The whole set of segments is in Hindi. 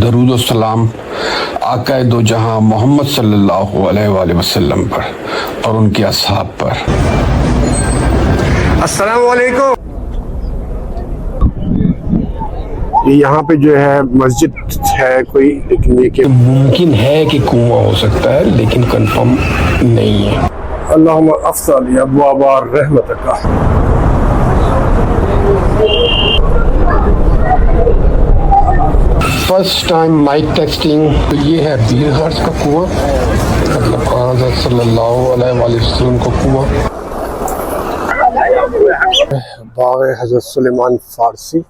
दरूद व सलाम आका दो जहां मोहम्मद सल्लल्लाहु अलैहि वसल्लम पर और उनके असहाब पर। अस्सलाम वालेकुम। यहाँ पे जो है मस्जिद है कोई, लेकिन ये कि मुमकिन है कि कुआं हो सकता है लेकिन कंफर्म नहीं है। अल्लाहुम्मा अफ़्ज़ल अब्वाब रहमतिका। First time mic testing. तो ये है बीर हार्स का कुआं, मतलब हज़रत सल्लल्लाहु अलैहि वसल्लम का कुआं। बाग हज़रत सुलेमान फ़ारसी।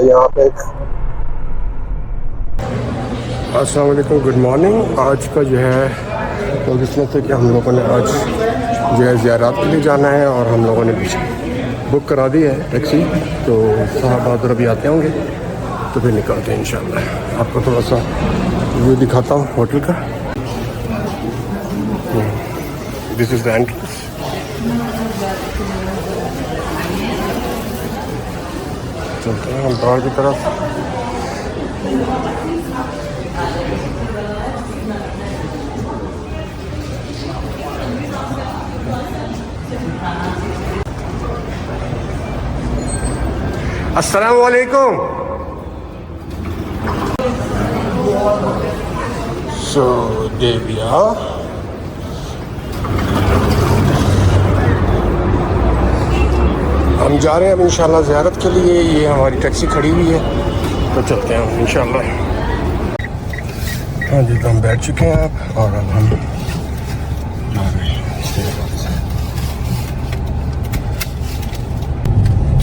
यहाँ पे अस्सलाम वालेकुम, गुड मॉर्निंग। आज का जो है तो किस्मत है कि हम लोगों ने आज जो है ज़ियारत के लिए जाना है और हम लोगों ने बुक करा दी है टैक्सी। तो साहब बहादुर अभी आते होंगे तो फिर निकलते हैं इंशाल्लाह। आपको थोड़ा सा व्यू दिखाता हूँ होटल का। This is the entrance. चलते हैं हम बाहर की तरफ। अस्सलाम वालेकुम। सो देविया हम जा रहे हैं अब इंशाल्लाह ज़ियारत के लिए। ये हमारी टैक्सी खड़ी हुई है तो चलते हैं हम इंशाल्लाह। हाँ जी, तो हम बैठ चुके हैं आप और अब हम जा रहे हैं।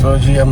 तो जी हम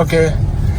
okay,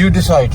you decide.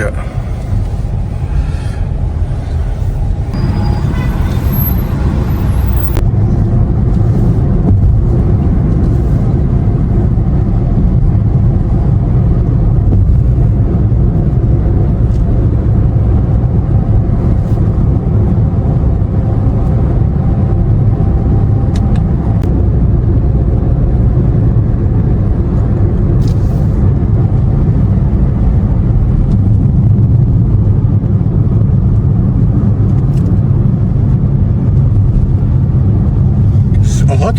Yeah. What?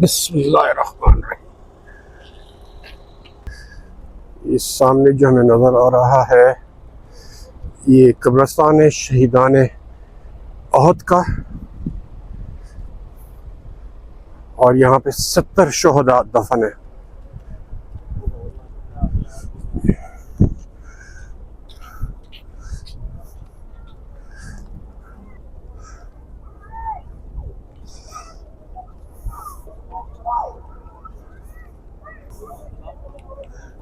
बिस्मिल्लाहिर्रहमानिर्रहीम। इस सामने जो हमें नज़र आ रहा है ये कब्रिस्तान है शहीदान अहद का, और यहाँ पे 70 शोहदा दफन है।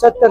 70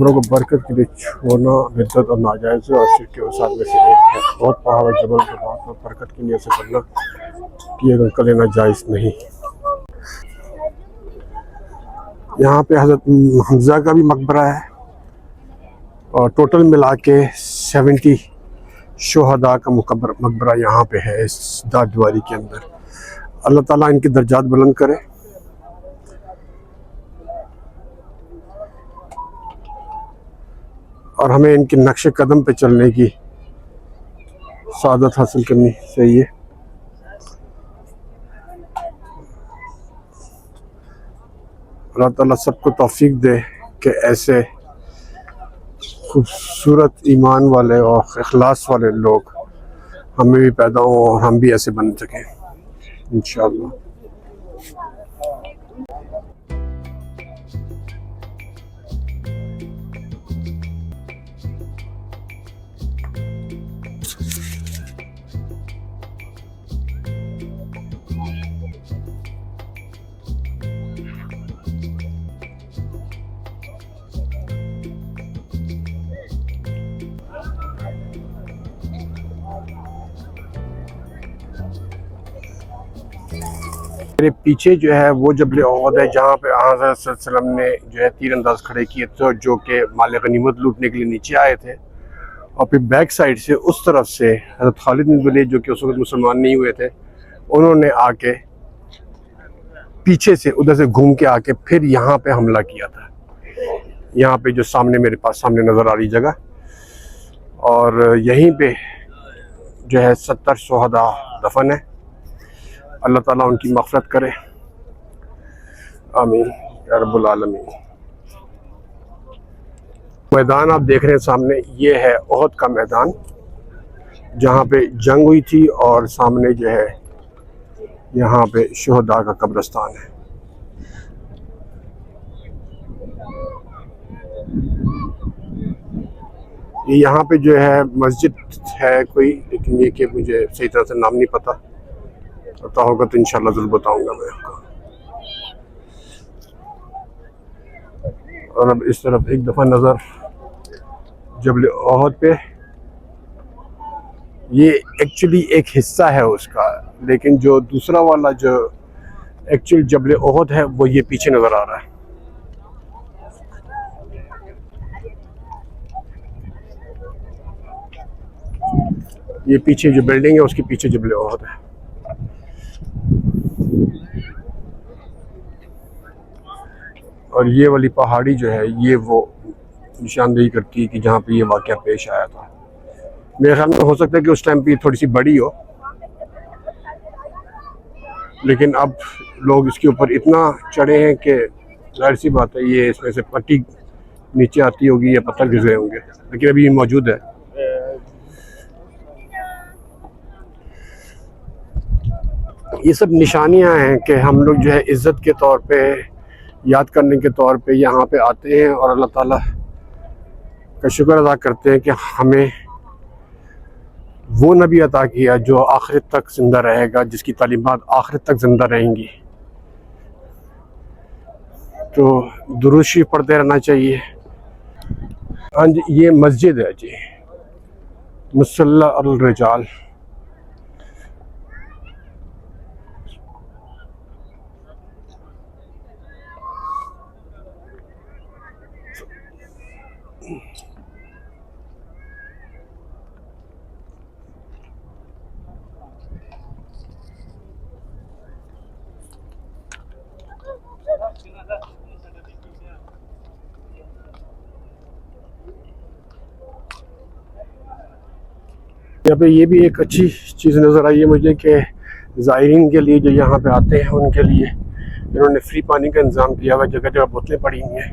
कब्रों को बरकत के लिए छोड़ना बिद्दत और नाजायज़ है और शिर्क के वसात में से एक है। बहुत पहाड़ जबल के बाद में बरकत की नीयत से करना कि अगर कर लेना जायज़ नहीं। यहाँ पे हज़रत हमज़ा का भी मकबरा है और टोटल मिला के 70 शुहदा का मकबरा यहाँ पे है इस दादवारी के अंदर। अल्लाह ताला इनके दर्जात बुलंद करे। और हमें इनके नक्शे कदम पे चलने की सादत हासिल करनी चाहिए। अल्लाह ताला सबको तौफीक दे कि ऐसे खूबसूरत ईमान वाले और इखलास वाले लोग हमें भी पैदा हों और हम भी ऐसे बन सकें इंशाअल्लाह। मेरे पीछे जो है वो जबल ओहद है जहाँ पे हज़रत सल्लल्लाहु अलैहि वसल्लम ने जो है तीर अंदाज खड़े किए थे जो कि माल गनीमत लूटने के लिए नीचे आए थे। और फिर बैक साइड से उस तरफ से हज़रत खालिद बिन वलीद जो कि उस वक्त मुसलमान नहीं हुए थे उन्होंने आके पीछे से उधर से घूम के आके फिर यहाँ पे हमला किया था। यहाँ पे जो सामने मेरे पास सामने नज़र आ रही जगह और यहीं पे जो है 70 शुहदा दफन है। अल्लाह ताला उनकी मग़फ़िरत करे, आमीन या रब्बुल आलमीन। मैदान आप देख रहे हैं सामने, ये है ओहद का मैदान जहाँ पे जंग हुई थी और सामने जो है यहाँ पे शुहदा का कब्रिस्तान है। ये यहाँ पे जो है मस्जिद है कोई, लेकिन ये कि मुझे सही तरह से नाम नहीं पता, पता होगा तो इंशाल्लाह ज़रूर बताऊंगा मैं आपको। और अब इस तरफ एक दफ़ा नज़र जबल ओहद पे, ये एक्चुअली एक हिस्सा है उसका, लेकिन जो दूसरा वाला जो एक्चुअल जबल ओहद है वो ये पीछे नज़र आ रहा है। ये पीछे जो बिल्डिंग है उसके पीछे जबल ओहद है। और ये वाली पहाड़ी जो है ये वो निशानदेही करती है कि जहाँ पे ये वाक़या पेश आया था। मेरे ख्याल में हो सकता है कि उस टाइम पे थोड़ी सी बड़ी हो, लेकिन अब लोग इसके ऊपर इतना चढ़े हैं कि जाहिर सी बात है ये इसमें से पट्टी नीचे आती होगी या पत्थर गिर गए होंगे, लेकिन अभी ये मौजूद है। ये सब निशानियां हैं कि हम लोग जो है इज़्ज़त के तौर पे, याद करने के तौर पे यहाँ पे आते हैं और अल्लाह ताला का शुक्र अदा करते हैं कि हमें वो नबी अता किया जो आखिरत तक ज़िंदा रहेगा, जिसकी तालीमात आखिरत तक ज़िंदा रहेंगी। तो दुरूद शरीफ पढ़ते रहना चाहिए। हाँ जी, ये मस्जिद है जी, मुसल्ला अल रिजाल। यहाँ पे ये भी एक अच्छी चीज़ नज़र आई है मुझे कि ज़ायरीन के लिए जो यहाँ पे आते हैं उनके लिए इन्होंने फ्री पानी का इंतज़ाम किया हुआ, जगह जगह बोतलें पड़ी हुई हैं।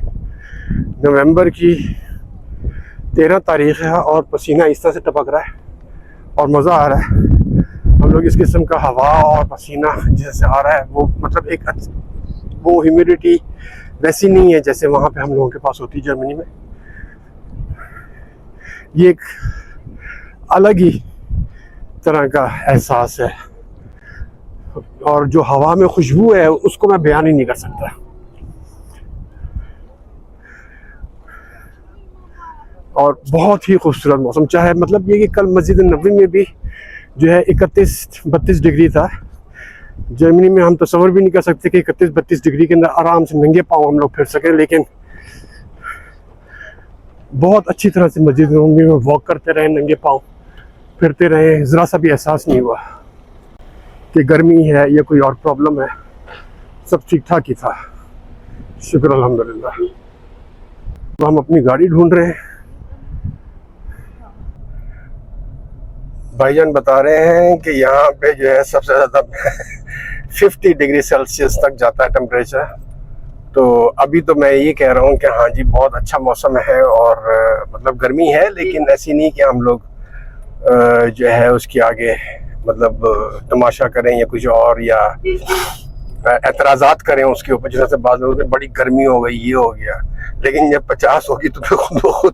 नवंबर की 13 तारीख़ है और पसीना इस तरह से टपक रहा है और मज़ा आ रहा है। हम लोग इस किस्म का हवा और पसीना जैसे आ रहा है वो मतलब एक वो ह्यूमिडिटी वैसी नहीं है जैसे वहाँ पे हम लोगों के पास होती है जर्मनी में। ये एक अलग ही तरह का एहसास है और जो हवा में खुशबू है उसको मैं बयान ही नहीं कर सकता। और बहुत ही खूबसूरत मौसम। चाहे मतलब ये कि कल मस्जिद नबवी में भी जो है 31-32 डिग्री था। जर्मनी में हम तस्वर भी नहीं कर सकते कि 31-32 डिग्री के अंदर आराम से नंगे पाँव हम लोग फिर सकें, लेकिन बहुत अच्छी तरह से मस्जिद नबवी में वॉक करते रहे, नंगे पाँव फिरते रहे। ज़रा सा भी एहसास नहीं हुआ कि गर्मी है या कोई और प्रॉब्लम है, सब ठीक ठाक ही था, शुक्र अल्हम्दुलिल्लाह। तो हम अपनी गाड़ी ढूंढ रहे हैं। भाईजान बता रहे हैं कि यहाँ पे जो है सबसे ज़्यादा 50 डिग्री सेल्सियस तक जाता है टेम्परेचर। तो अभी तो मैं ये कह रहा हूँ कि हाँ जी बहुत अच्छा मौसम है, और मतलब गर्मी है लेकिन ऐसी नहीं कि हम लोग जो है उसके आगे मतलब तमाशा करें या कुछ और, या एतराज़ात करें उसके ऊपर। जैसे बाद में बड़ी गर्मी हो गई, ये हो गया, लेकिन जब 50 होगी तो फिर खुद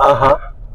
हाँ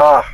हाँ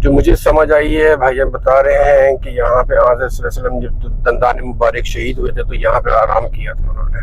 जो मुझे समझ आई है, भाईजान बता रहे हैं कि यहाँ पे आज़ाद सल्लल्लाहु अलैहि वसल्लम जब दंदान मुबारक शहीद हुए थे तो यहाँ पे आराम किया था उन्होंने।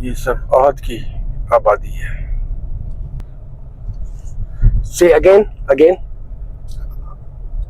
ये सब अहद की आबादी है। Say again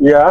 या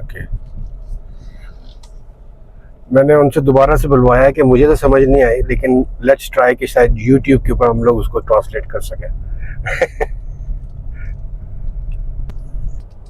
ओके। मैंने उनसे दोबारा से बुलवाया है कि मुझे तो समझ नहीं आई, लेकिन लेट्स ट्राई कि शायद YouTube के ऊपर हम लोग उसको ट्रांसलेट कर सकें।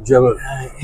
जबल।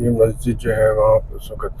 ये मस्जिद जो है वहाँ पर उस वक्त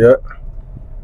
या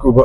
कुबा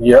या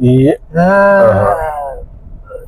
ये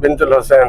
बिन्त हुसैन।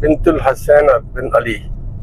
बिन्त हुसैन बिन Ali.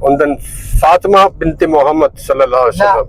Und dann Fatima bint Muhammad sallallahu alaihi wasallam.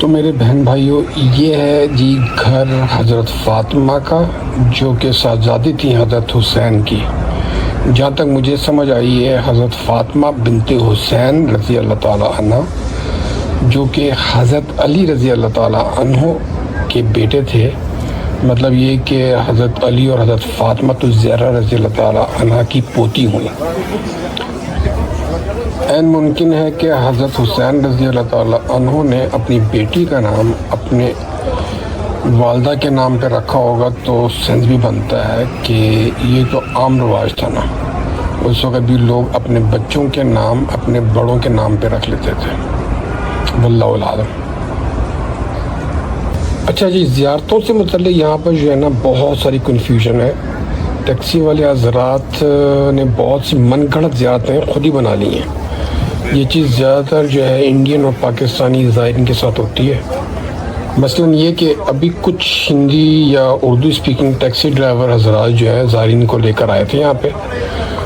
तो मेरे बहन भाइयों, ये है जी घर हज़रत फ़ातिमा का, जो कि साहबजादी थी हज़रत हुसैन की। जहाँ तक मुझे समझ आई है, हज़रत फ़ातिमा बिनते हुसैन रज़ी अल्लाह ताला अन्हा, जो कि हज़रत अली रज़ी अल्लाह ताला अन्हो के बेटे थे, मतलब ये कि हज़रत अली और हज़रत फ़ातिमा तो ज़हरा रज़ी अल्लाह ताला अन्हा की पोती हुई। ऐन मुमकिन है कि हज़रत हुसैन रज़ी अल्लाह ताला अन्हु ने अपनी बेटी का नाम अपने वालदा के नाम पे रखा होगा, तो सेंस भी बनता है कि ये तो आम रिवाज था ना, उस वक़्त भी लोग अपने बच्चों के नाम अपने बड़ों के नाम पे रख लेते थे। वल्लाहु आलम। अच्छा जी, ज़ियारतों से मुतल्लिक़ यहाँ पर जो है ना बहुत सारी कन्फ्यूजन है। टैक्सी वाले हज़रात ने बहुत सी मनगढ़ंत ज़ियारतें खुद ही बना ली हैं। ये चीज़ ज़्यादातर जो है इंडियन और पाकिस्तानी ज़ायरीन के साथ होती है। मसलन ये कि अभी कुछ हिंदी या उर्दू स्पीकिंग टैक्सी ड्राइवर हज़रात जो है ज़ायरीन को लेकर आए थे यहाँ पे,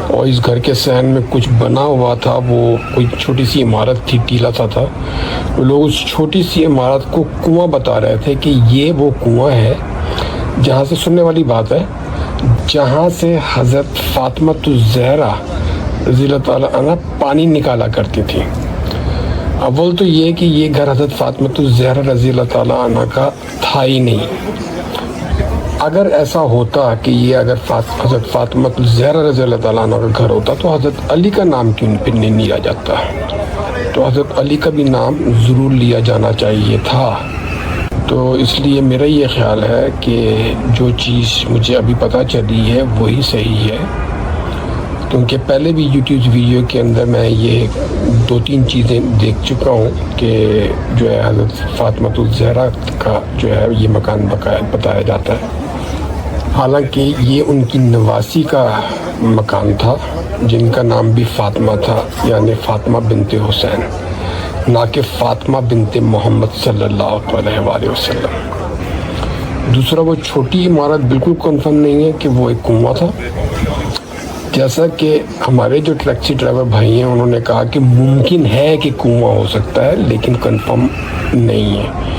और इस घर के सहन में कुछ बना हुआ था, वो कोई छोटी सी इमारत थी, टीला सा था। वो लोग उस छोटी सी इमारत को कुआं बता रहे थे कि ये वो कुआं है जहाँ से, सुनने वाली बात है, जहाँ से हज़रत फ़ातिमा ज़हरा रज़ी अल्लाह ताला अन्हा पानी निकाला करती थी। अव्वल तो ये कि ये घर हज़रत फ़ातिमा ज़हरा रज़ी अल्लाह ताला अन्हा का था ही नहीं। अगर ऐसा होता कि ये अगर हज़रत फ़ातिमा ज़हरा रज़ी अल्लाह ताला अन्हा का घर होता तो हज़रत अली का नाम क्यों फिर नहीं लिया जाता? तो हज़रत अली का भी नाम ज़रूर लिया जाना चाहिए था। तो इसलिए मेरा ये ख़्याल है कि जो चीज़ मुझे अभी पता चली है वही सही है, क्योंकि पहले भी यूट्यूब वीडियो के अंदर मैं ये 2-3 चीज़ें देख चुका हूँ कि जो है हज़रत फ़ातिमा ज़हरा का जो है ये मकान बताया जाता है। हालांकि ये उनकी नवासी का मकान था, जिनका नाम भी फ़ातिमा था, यानी फ़ातिमा बिनते हुसैन, ना कि फ़ातिमा बिनते मोहम्मद सल्लल्लाहु अलैहि वसल्लम। दूसरा, वो छोटी इमारत बिल्कुल कंफर्म नहीं है कि वो एक कुआं था, जैसा कि हमारे जो टैक्सी ड्राइवर भाई हैं उन्होंने कहा कि मुमकिन है कि कुआं हो सकता है, लेकिन कंफर्म नहीं है।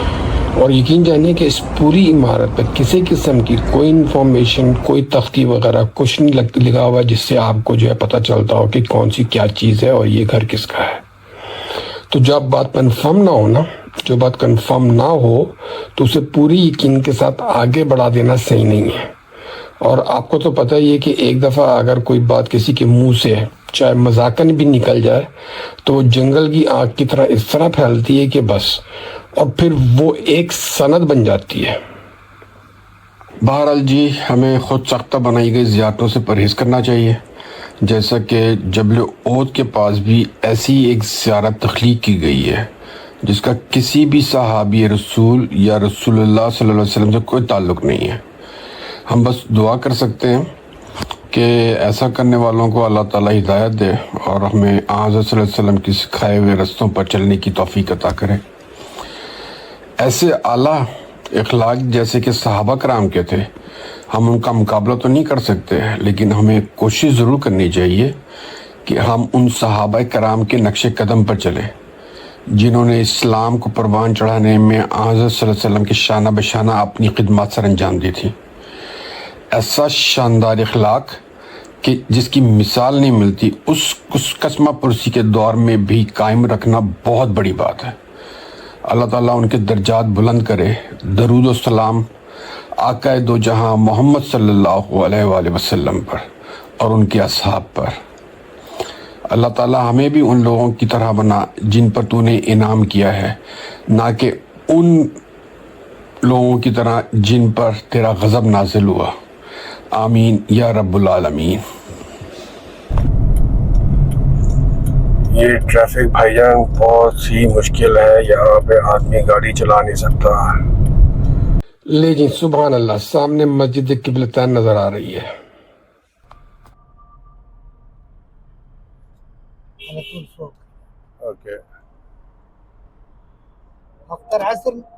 और यकीन जानिए कि इस पूरी इमारत पर किसी किस्म की कोई इन्फॉर्मेशन, कोई तख्ती वगैरह कुछ नहीं लिखा हुआ जिससे आपको जो है पता चलता हो कि कौन सी क्या चीज़ है और ये घर किसका है। तो जब बात कंफर्म ना हो ना, जो बात कंफर्म ना हो तो उसे पूरी यकीन के साथ आगे बढ़ा देना सही नहीं है। और आपको तो पता ही है कि एक दफ़ा अगर कोई बात किसी के मुंह से चाहे मजाकन भी निकल जाए तो वो जंगल की आग की तरह इस तरह फैलती है कि बस, और फिर वो एक सनद बन जाती है। बहरहाल जी, हमें खुद सख्ता बनाई गई ज़ियारतों से परहेज़ करना चाहिए। जैसा कि जबल ओहद के पास भी ऐसी एक ज़ियारत तख्लीक की गई है जिसका किसी भी सहाबी रसूल या रसूलुल्लाह सल्लल्लाहु अलैहि वसल्लम से कोई ताल्लुक़ नहीं है। हम बस दुआ कर सकते हैं कि ऐसा करने वालों को अल्लाह ताला हिदायत दे और हमें हज़रत सल्लल्लाहु अलैहि वसल्लम की सिखाए हुए रस्तों पर चलने की तौफीक अता करें। ऐसे आला इखलाक जैसे कि सहाबा कराम के थे, हम उनका मुकाबला तो नहीं कर सकते, लेकिन हमें कोशिश ज़रूर करनी चाहिए कि हम उन सहाबा कराम के नक्शे कदम पर चलें जिन्होंने इस्लाम को परवान चढ़ाने में हज़रत सल्लल्लाहु अलैहि वसल्लम के शाना बशाना अपनी खिदमत सर अंजाम दी थी। ऐसा शानदार इखलाक कि जिसकी मिसाल नहीं मिलती, उस कसमा पुरसी के दौर में भी कायम रखना बहुत बड़ी बात है। अल्लाह ताला उनके दर्जात बुलंद करे। दरूद व सलाम आका दो जहां मोहम्मद सल्लल्लाहु अलैहि वसल्लम पर और उनके असहाब पर। अल्लाह ताला हमें भी उन लोगों की तरह बना जिन पर तूने इनाम किया है, ना कि उन लोगों की तरह जिन पर तेरा गज़ब नाजिल हुआ। आमीन या रब्बुल आलमीन। ये ट्रैफिक भाईजान बहुत सी मुश्किल है, यहाँ पे आदमी गाड़ी चला नहीं सकता। ले जी, सुभान अल्लाह, सामने मस्जिद किबलतैन नजर आ रही है। ओके, अफ्तर असर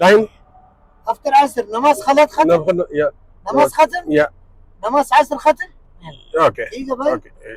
टाइम अफ्तर असर नमाज खलत खत्म या नमाज खत्म या नमाज असर खत्म ओके ठीक है भाई ओके।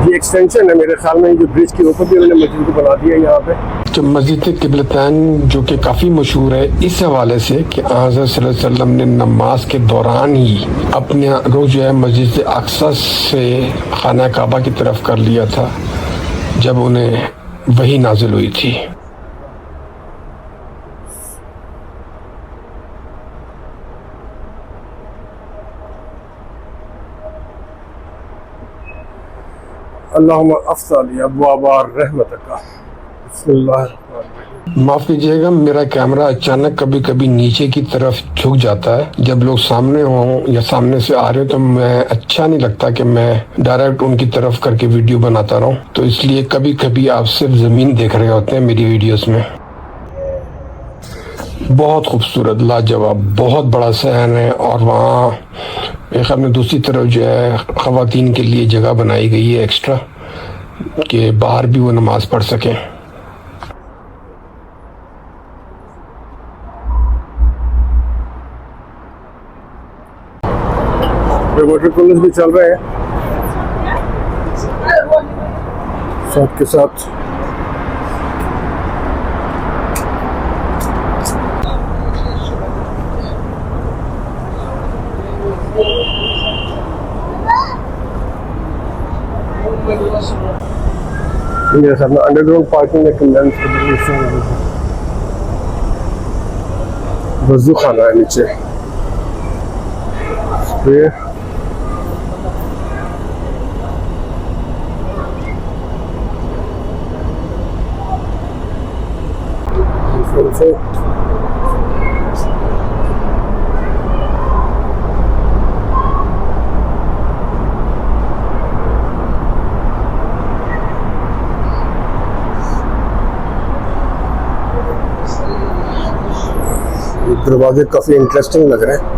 ये एक्सटेंशन है मेरे ख्याल में, जो ब्रिज के ऊपर भी उन्होंने मस्जिद को बना दिया यहाँ पे। जो मस्जिद किबलतैन जो कि काफ़ी मशहूर है इस हवाले से कि हज़रत सल्लल्लाहु अलैहि वसल्लम ने नमाज के दौरान ही अपने रुख जो है मस्जिद अक्सा से खाना काबा की तरफ कर लिया था जब उन्हें वही नाजिल हुई थी। अल्लाहुम्मा अफ़्ज़ल अब्वाब रहमतिका। बिस्मिल्लाह। माफ़ कीजिएगा, मेरा कैमरा अचानक कभी कभी नीचे की तरफ झुक जाता है। जब लोग सामने हों या सामने से आ रहे हो तो मैं अच्छा नहीं लगता कि मैं डायरेक्ट उनकी तरफ करके वीडियो बनाता रहूं, तो इसलिए कभी कभी आप सिर्फ ज़मीन देख रहे होते हैं मेरी वीडियोस में। बहुत खूबसूरत, लाजवाब, बहुत बड़ा सहन है और वहाँ मेरे ख्याल में दूसरी तरफ जो है ख़वातीन के लिए जगह बनाई गई है एक्स्ट्रा, कि बाहर भी वो नमाज पढ़ सकें। वाटर कूलर्स भी चल रहे हैं साथ के साथ। मेरे सामने अंडरग्राउंड पार्किंग है, वजू खाना है नीचे। दरवाजे काफी इंटरेस्टिंग लग रहे हैं।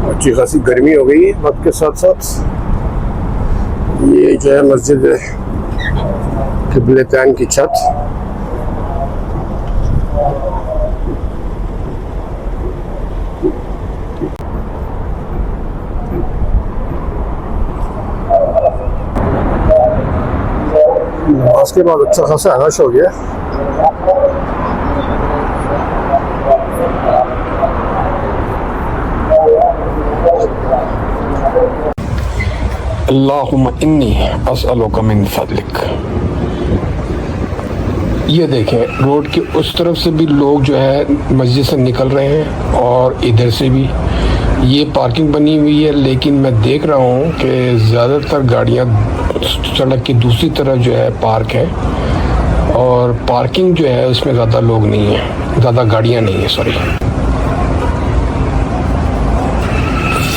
अच्छी खासी गर्मी हो गई है वक्त के साथ साथ। ये जो है मस्जिद क़िबलतैन की छत। नमाज के बाद अच्छा खासा हश हो गया। अल्लाहुम्मा इन्नी अस्अलुका मिन फज़लिक। ये देखें, रोड के उस तरफ से भी लोग जो है मस्जिद से निकल रहे हैं और इधर से भी। ये पार्किंग बनी हुई है, लेकिन मैं देख रहा हूँ कि ज़्यादातर गाड़ियाँ सड़क की दूसरी तरफ जो है पार्क है और पार्किंग जो है उसमें ज़्यादा लोग नहीं हैं, ज़्यादा गाड़ियाँ नहीं हैं। Sorry,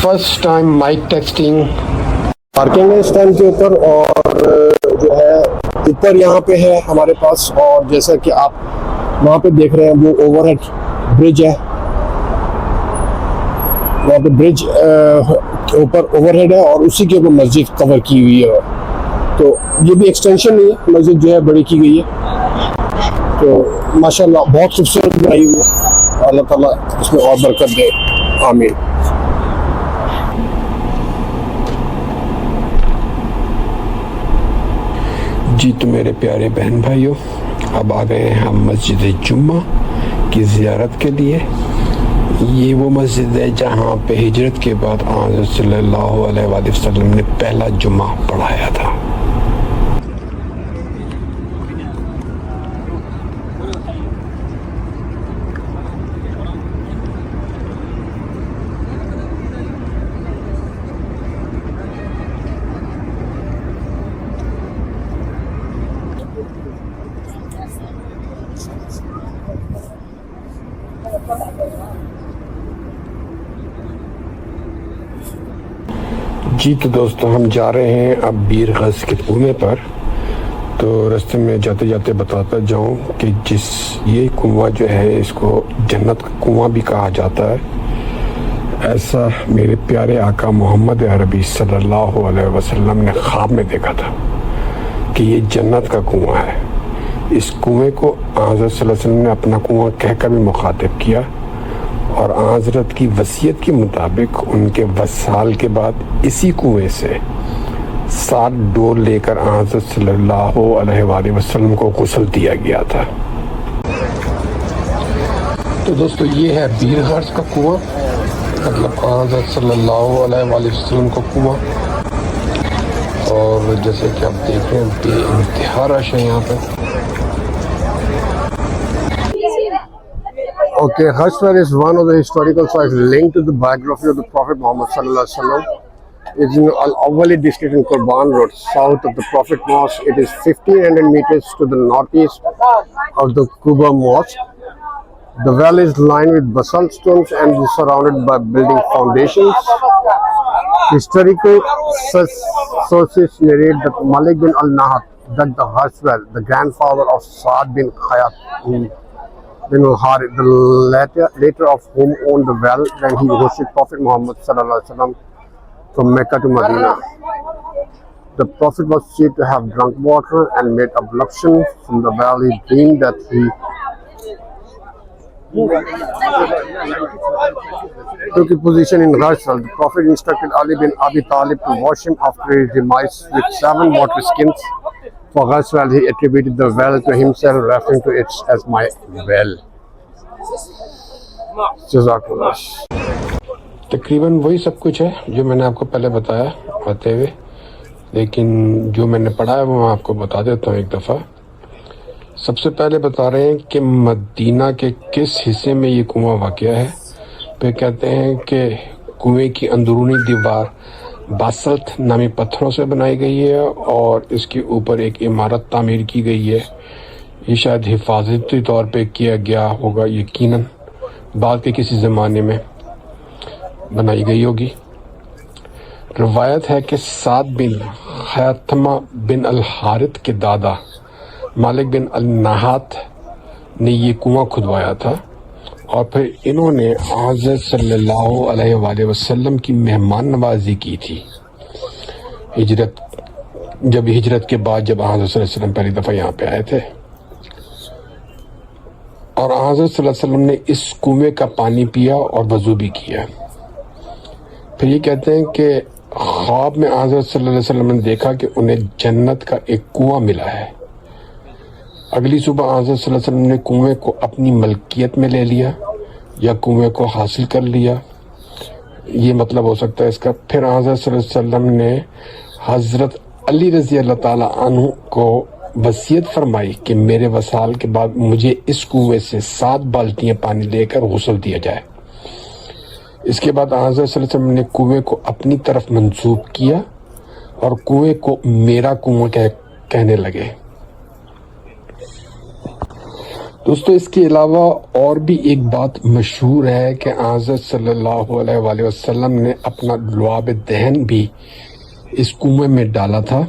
first time mic testing. Parking है इस टाइम के ऊपर और जो है ऊपर यहाँ पे है हमारे पास, और जैसा कि आप वहाँ पे देख रहे हैं वो ओवरहेड ब्रिज है। वहाँ पे ब्रिज के ऊपर ओवरहेड है और उसी के ऊपर मस्जिद कवर की हुई है। तो ये भी एक्सटेंशन नहीं है, मस्जिद जो है बड़ी की गई है। तो माशाल्लाह बहुत खूबसूरत बनाई हुई है। अल्लाह ताला उसमें और बरकत दे, आमीन। जी तो मेरे प्यारे बहन भाइयों, अब आ गए हैं हम मस्जिद जुम्मा की ज़ियारत के लिए। ये वो मस्जिद है जहाँ पे हिजरत के बाद आज़ सल्लल्लाहु अलैहि वसल्लम ने पहला जुम्मा पढ़ाया था। जी तो दोस्तों, हम जा रहे हैं अब बीर गज़ के कुएं पर। तो रास्ते में जाते जाते बताता जाऊं कि ये कुआं जो है इसको जन्नत का कुआं भी कहा जाता है। ऐसा मेरे प्यारे आका मोहम्मद अरबी सल्लल्लाहु अलैहि वसल्लम ने ख्वाब में देखा था कि ये जन्नत का कुआं है। इस कुएं को हज़रत सल्लल्लाहु अलैहि वसल्लम ने अपना कुआं कहकर भी मुखातिब किया और हज़रत की वसीयत के मुताबिक उनके वसाल के बाद इसी कुएं से 7 डोल लेकर हज़रत सल्लल्लाहु अलैहि वसल्लम को गुस्ल दिया गया था। तो दोस्तों ये है बीर गर्स का कुआं, मतलब हज़रत सल्लल्लाहु अलैहि वसल्लम का कुआं। और जैसे कि आप देख रहे हैं बेइंतहा रश है यहाँ पे। Okay, Hajr is one of the historical sites linked to the biography of the Prophet Muhammad sallallahu alaihi wasallam. It's in Al-Awwali district in Qurban Road, south of the Prophet Mosque. It is 1500 meters to the northeast of the Quba Mosque. The well is lined with basalt stones and is surrounded by building foundations. Historical sources narrate that Malik bin al-Nahat dug the Hajr well, the grandfather of Saad bin Khayat bin al-Harith, the later of whom owned the well when he hosted Prophet Muhammad sallallahu alaihi wasallam from Mecca to Medina. The Prophet was said to have drunk water and made ablution from the well. He dreamed that he took a position in Hajr. The Prophet instructed Ali bin Abi Talib to wash him after his demise with 7 water skins. For Hajr, he attributed the well to himself, referring to it as my well. Jazakallah. तकरीबन वही सब कुछ है जो मैंने आपको पहले बताया आते हुए, लेकिन जो मैंने पढ़ा है वो मैं आपको बता देता हूँ एक दफ़ा। सबसे पहले बता रहे हैं कि मदीना के किस हिस्से में ये कुआं वाक़या है। फिर कहते हैं कि कुएं की अंदरूनी दीवार बासल्ट नामी पत्थरों से बनाई गई है और इसके ऊपर एक इमारत तामीर की गई है। ये शायद हिफाजती तौर पे किया गया होगा, यकीनन बाद के किसी ज़माने में बनाई गई होगी। रवायत है कि साद बिन खैथमा बिन अल-हारिथ के दादा मालिक बिन अल-नहात ने ये कुआं खुदवाया था और फिर इन्होंने हज़रत सल्लल्लाहु अलैहि वसल्लम की मेहमान नवाजी की थी। हिजरत के बाद जब हज़रत सल्लल्लाहु अलैहि वसल्लम पहली दफ़ा यहाँ पे आए थे, और हज़रत सल्लल्लाहु अलैहि वसल्लम ने इस कुएं का पानी पिया और वज़ू भी किया। फिर ये कहते हैं कि ख्वाब में हज़रत सल्लल्लाहु अलैहि वसल्लम ने देखा कि उन्हें जन्नत का एक कुआं मिला है। अगली सुबह हज़रत सल्लल्लाहु अलैहि वसल्लम ने कुएं को अपनी मलकियत में ले लिया या कुएं को हासिल कर लिया, ये मतलब हो सकता है इसका। फिर हज़रत सल्लल्लाहु अलैहि वसल्लम ने हज़रत अली रज़ी अल्लाह ताला अन्हु को वसीयत फरमाई कि मेरे वसाल के बाद मुझे इस कुएं से 7 बाल्टियां पानी लेकर गुस्ल दिया जाए। इसके बाद हज़रत सल्लल्लाहु अलैहि वसल्लम ने कुएं को अपनी तरफ मंसूब किया और कुएं को मेरा कुआं कहने लगे। दोस्तों, इसके अलावा और भी एक बात मशहूर है कि हज़रत सल्लल्लाहु अलैहि वसल्लम ने अपना लुआब दहन भी इस कुएं में डाला था,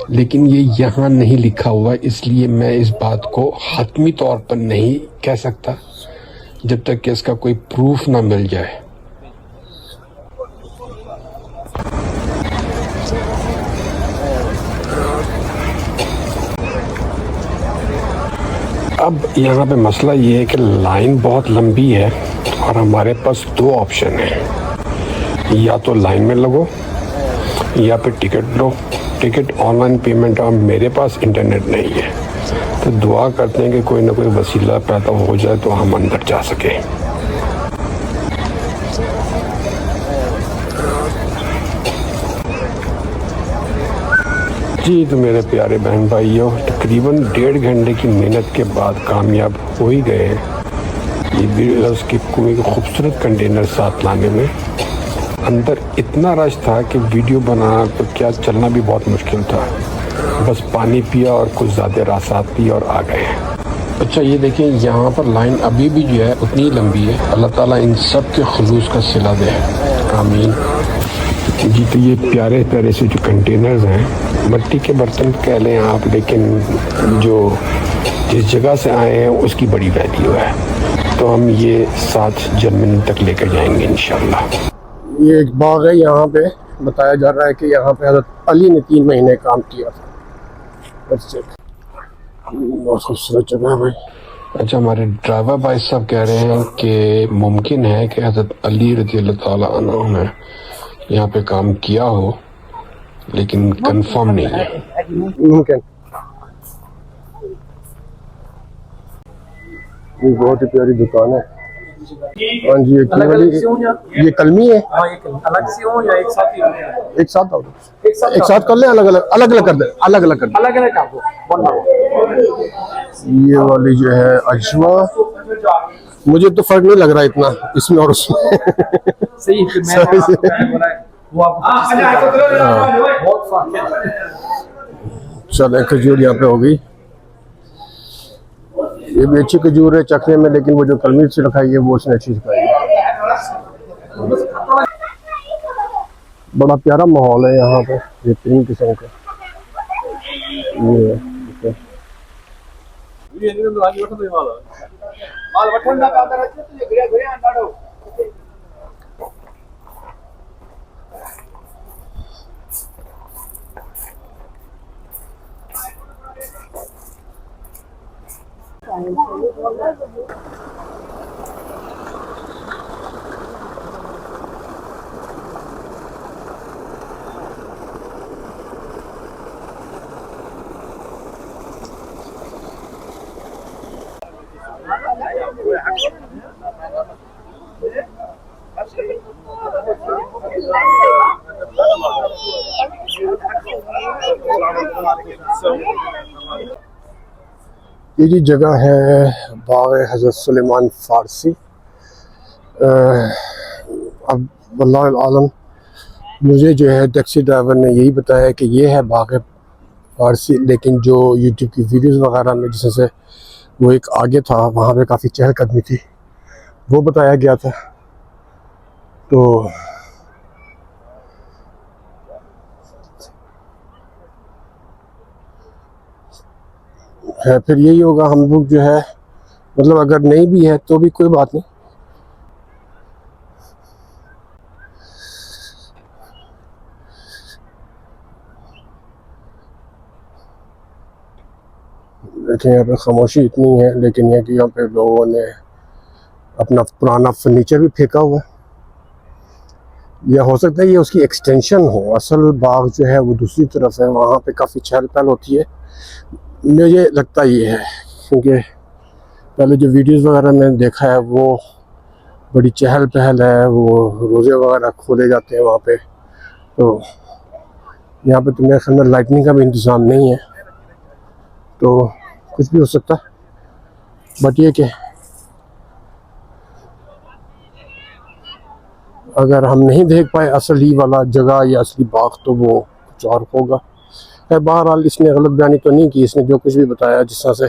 लेकिन ये यहाँ नहीं लिखा हुआ, इसलिए मैं इस बात को हतमी तौर पर नहीं कह सकता जब तक कि इसका कोई प्रूफ ना मिल जाए। अब यहाँ पे मसला ये है कि लाइन बहुत लंबी है और हमारे पास 2 ऑप्शन है, या तो लाइन में लगो या फिर टिकट लो। टिकट ऑनलाइन पेमेंट, और मेरे पास इंटरनेट नहीं है, तो दुआ करते हैं कि कोई ना कोई वसीला पैदा हो जाए तो हम अंदर जा सकें। जी तो मेरे प्यारे बहन भाइयों, तकरीबन 1.5 घंटे की मेहनत के बाद कामयाब हो ही गए हैं ये बीरगर्स के कुएं के खूबसूरत कंटेनर साथ लाने में। अंदर इतना रश था कि वीडियो बनाना तो क्या, चलना भी बहुत मुश्किल था। बस पानी पिया और कुछ ज़्यादा रासात पी और आ गए हैं। अच्छा ये देखें, यहाँ पर लाइन अभी भी जो है उतनी ही लंबी है। अल्लाह ताला इन सब के खुलूस का सिला दे, आमीन। जी तो ये प्यारे प्यारे से जो कंटेनर्स हैं, मिट्टी के बर्तन कह लें आप, लेकिन जो जिस जगह से आए हैं उसकी बड़ी वैल्यू है, तो हम ये साथ जर्मनी तक लेकर जाएंगे इंशाल्लाह। ये एक बाग है, यहाँ पे बताया जा रहा है कि यहाँ पे हज़रत अली ने 3 महीने काम किया था। बहुत खूबसूरत जगह है भाई। अच्छा, हमारे ड्राइवर भाई साहब कह रहे हैं कि मुमकिन है कि हज़रत अली रज़ी अल्लाह ताला अन्हु ने यहाँ पे काम किया हो, लेकिन कंफर्म नहीं है। मुमकिन। ये बहुत ही प्यारी दुकान है। हाँ जी, अलग अलग से हो या ये कलमी है, हाँ एक अलग से हो या एक साथ ही हो? एक साथ आओ, एक एक साथ कर ले, अलग अलग अलग अलग कर दे, अलग अलग कर दे। अलग अलग कर दो ये वाली जो है अजवा, मुझे तो फर्क नहीं लग रहा इतना इसमें और उसमें। सही फिर मैंने बोला है वो आपको बहुत फर्क है। चलो खजूर यहाँ पे हो गई, ये भी अच्छी खजूर है चखने में, लेकिन वो जो कलमी से रखाई है वो उसने अच्छी सिखाई है। बड़ा प्यारा माहौल है यहाँ पे, ये 3 किस्म का ये है। ये जी जगह है बाग हज़रत सुलेमान फ़ारसी। अब वल्लाह आलम, मुझे जो है टैक्सी ड्राइवर ने यही बताया कि ये है बाग फ़ारसी, लेकिन जो यूट्यूब की वीडियोस वगैरह में जिससे वो एक आगे था, वहाँ पे काफ़ी चहलकदमी थी, वो बताया गया था। तो है फिर यही होगा, हम लोग जो है मतलब अगर नहीं भी है तो भी कोई बात नहीं। देखिए यहाँ पे खामोशी इतनी है, लेकिन यह कि यहाँ पे लोगों ने अपना पुराना फर्नीचर भी फेंका हुआ है, या हो सकता है ये उसकी एक्सटेंशन हो। असल बाग जो है वो दूसरी तरफ है, वहाँ पे काफ़ी चहल पहल होती है, मुझे लगता ये है, क्योंकि पहले जो वीडियोस वगैरह मैंने देखा है वो बड़ी चहल पहल है, वो रोज़े वगैरह खोले जाते हैं वहाँ पे। तो यहाँ पे तो मेरे ख्याल में लाइटनिंग का भी इंतज़ाम नहीं है, तो कुछ भी हो सकता है। बट ये कि अगर हम नहीं देख पाए असली वाला जगह या असली बाग तो वो कुछ और होगा। बहरहाल इसने गलत बयानी तो नहीं की, इसने जो कुछ भी बताया, जिस तरह से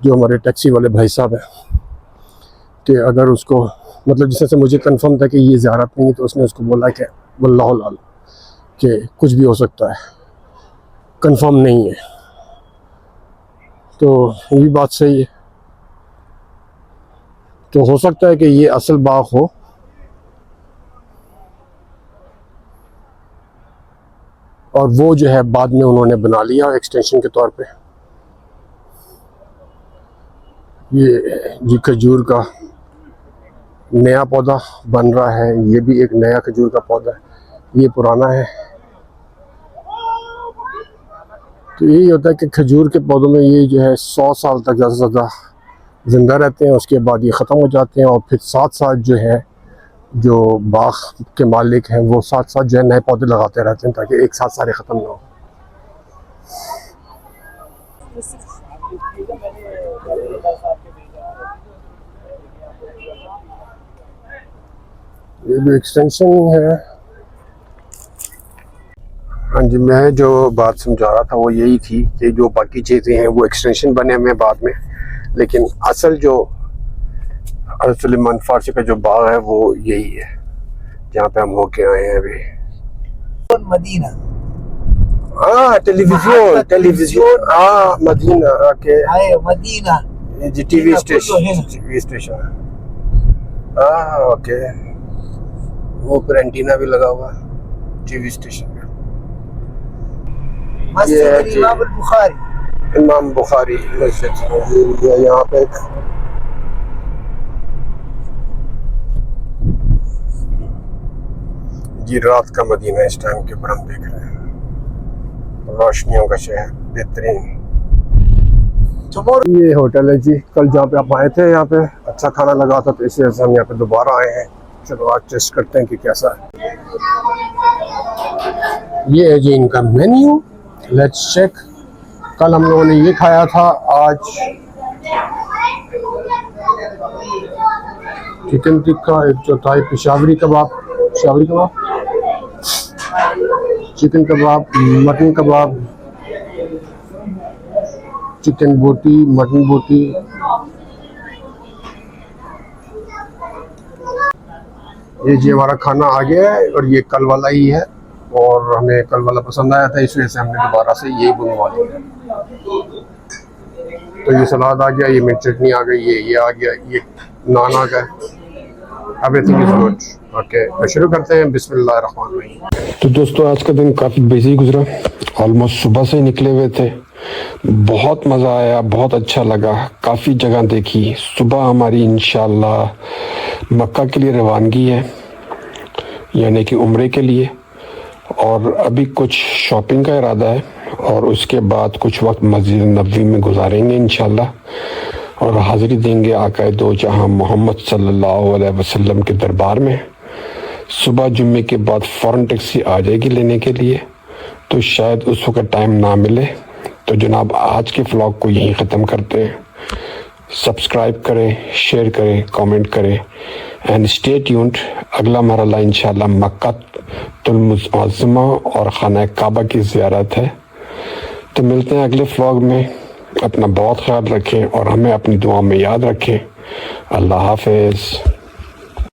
जो हमारे टैक्सी वाले भाई साहब हैं, कि अगर उसको मतलब जिस तरह से मुझे कंफर्म था कि ये ज़ियारत नहीं है, तो उसने उसको बोला कि वल्लाह आलम कि कुछ भी हो सकता है, कंफर्म नहीं है। तो ये भी बात सही है, तो हो सकता है कि ये असल बाग हो, और वो जो है बाद में उन्होंने बना लिया एक्सटेंशन के तौर पे। ये जी खजूर का नया पौधा बन रहा है, ये भी एक नया खजूर का पौधा है, ये पुराना है। तो यही होता है कि खजूर के पौधों में ये जो है 100 साल तक ज़्यादा से ज़्यादा ज़िंदा रहते हैं, उसके बाद ये ख़त्म हो जाते हैं, और फिर साथ साथ जो है जो बाग के मालिक हैं वो साथ साथ जो है नए पौधे लगाते रहते हैं, ताकि एक साथ सारे ख़त्म ना हो। ये भी एक्सटेंशन है। हाँ जी, मैं जो बात समझा रहा था वो यही थी कि जो बाकी चीज़ें हैं वो एक्सटेंशन बने हुए हैं बाद में, लेकिन असल जो हज़रत सुलेमान फ़ारसी का जो बाग है वो यही है जहाँ पे हम होके आए हैं अभी। मदीना, हाँ टेलीविज़न, हाँ मदीना के मदीना जी टीवी स्टेशन, हाँ ओके, वो पर एंटीना भी लगा हुआ टीवी स्टेशन पे। मस्जिद इमाम बुखारी मस्जिद यहाँ पे जी रात का मदीना इस टाइम के ऊपर हम देख रहे हैं, रोशनियों का शहर, बेहतरीन tomorrow. ये होटल है जी, कल जहाँ पे आप आए थे यहाँ पे अच्छा खाना लगा था, तो इसी वजह से हम यहाँ पे दोबारा आए हैं। चलो आज टेस्ट करते हैं कि कैसा है। ये है जी इनका मेन्यू, लेट्स चेक। कल हम लोगों ने ये खाया था, आज चिकन टिक्का, एक चौथाई पेशावरी कबाब, चिकन कबाब, मटन कबाब, चिकन बोटी, मटन बोटी, ये जी हमारा खाना आ गया है और ये कल वाला ही है और हमें कल वाला पसंद आया था, इस वजह से हमने दोबारा से यही बनवा लिया। तो ये सलाद आ गया, ये मिर्च चटनी आ गई, ये आ गया, ये नान आ गया, एवरीथिंग इज गुड। ओके, तो शुरू करते हैं। बिस्मिल्लाहिर्रहमानिर्रहीम। तो दोस्तों आज का दिन काफ़ी बिजी गुजरा, ऑलमोस्ट सुबह से निकले हुए थे। बहुत मज़ा आया, बहुत अच्छा लगा, काफ़ी जगह देखी। सुबह हमारी इंशाल्लाह मक्का के लिए रवानगी है, यानी कि उम्रे के लिए, और अभी कुछ शॉपिंग का इरादा है और उसके बाद कुछ वक्त मस्जिद नबवी में गुजारेंगे इंशाल्लाह, और हाज़िरी देंगे आका दो जहां मोहम्मद सल्लल्लाहु अलैहि वसल्लम के दरबार में। सुबह जुम्मे के बाद फ़ौरन टैक्सी आ जाएगी लेने के लिए, तो शायद उस वक्त टाइम ना मिले। तो जनाब आज के व्लॉग को यहीं ख़त्म करते हैं। सब्सक्राइब करें, शेयर करें, कमेंट करें एंड स्टे ट्यून्ड। अगला मरहला इंशाल्लाह मक्कातुल मुअज़्ज़मा और खाना काबा की ज़ियारत है। तो मिलते हैं अगले व्लॉग में। अपना बहुत ख्याल रखें और हमें अपनी दुआ में याद रखें। अल्लाह हाफ़िज़।